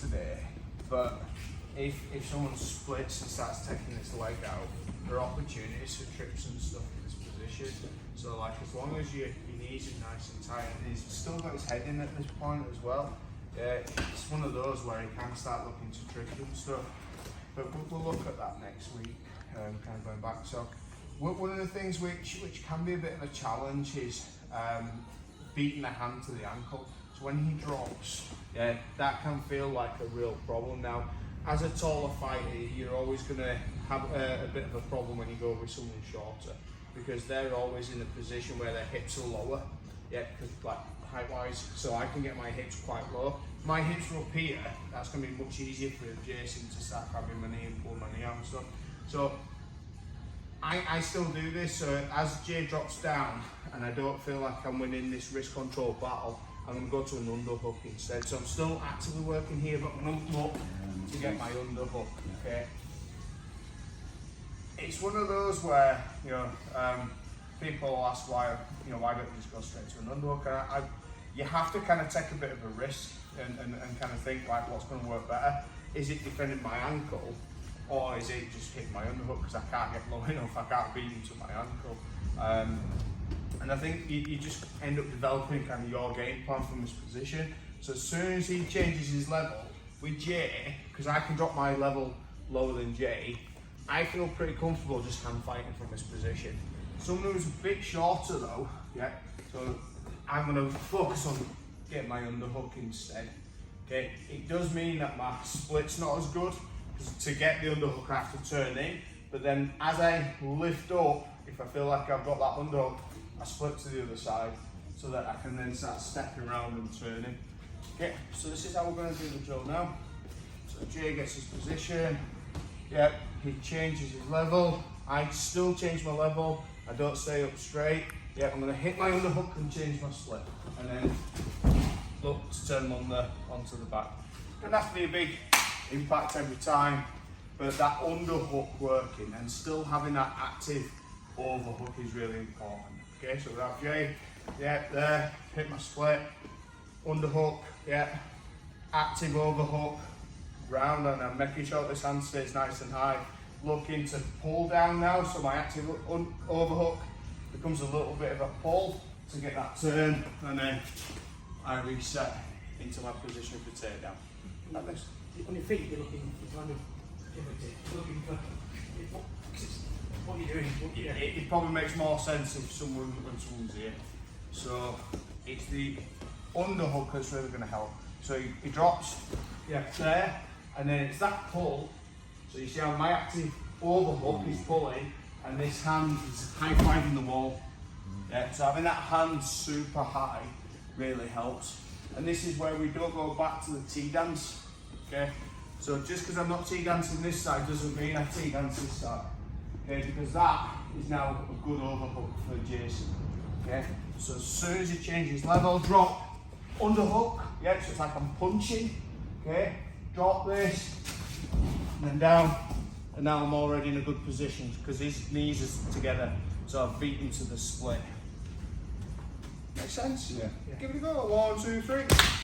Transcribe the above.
today, but if someone splits and starts taking this leg out, there are opportunities for trips and stuff in this position. So like as long as your knees are nice and tight, and he's still got his head in at this point as well, it's one of those where he can start looking to trip and stuff. But we'll look at that next week, kind of going back. So one of the things which can be a bit of a challenge is beating the hand to the ankle. So when he drops, that can feel like a real problem. Now, as a taller fighter, you're always going to have a bit of a problem when you go with someone shorter, because they're always in a position where their hips are lower, because like height-wise, so I can get my hips quite low. My hips are up here, that's going to be much easier for Jason to start grabbing my knee and pull my knee out and stuff. So I still do this, so as Jay drops down and I don't feel like I'm winning this wrist control battle, I'm going to go to an underhook instead. So I'm still actively working here, but I'm going to look to get my underhook, okay? It's one of those where, people ask why don't you just go straight to an underhook? You have to kind of take a bit of a risk and kind of think like what's going to work better. Is it defending my ankle, or is it just hitting my underhook because I can't get low enough, I can't beat into my ankle? And I think you just end up developing kind of your game plan from this position. So as soon as he changes his level with Jay, because I can drop my level lower than Jay, I feel pretty comfortable just hand fighting from this position. Someone who's a bit shorter though, so I'm going to focus on getting my underhook instead. Okay, it does mean that my split's not as good, because to get the underhook I have to turn in, but then as I lift up, if I feel like I've got that underhook, I split to the other side so that I can then start stepping around and turning. Okay, so this is how we're going to do the drill now. So Jay gets his position, he changes his level, I still change my level, I don't stay up straight. I'm going to hit my underhook and change my split, and then look to turn them onto the back. Doesn't have to be a big impact every time, but that underhook working and still having that active overhook is really important. Okay, so we have Jay, there, hit my split, underhook, active overhook, round, and I'm making sure this hand stays nice and high. Looking to pull down now, so my active overhook becomes a little bit of a pull to get that turn, and then I reset into my position for takedown. Like this. On your feet, you're looking kind of looking for what are you doing? It probably makes more sense if someone's here. So it's the underhook that's really going to help. So he drops, there, and then it's that pull. So you see how my active overhook is pulling, and this hand is high-fiving the wall. So having that hand super high really helps. And this is where we don't go back to the T-dance, okay? So just because I'm not T-dancing this side doesn't mean I T-dance this side, okay? Because that is now a good overhook for Jason, okay? So as soon as he changes level, drop, underhook, so it's like I'm punching, okay? Drop this, and then down, and now I'm already in a good position because his knees are together, so I've beaten to the split. Make sense? Yeah. Give it a go. 1, 2, 3.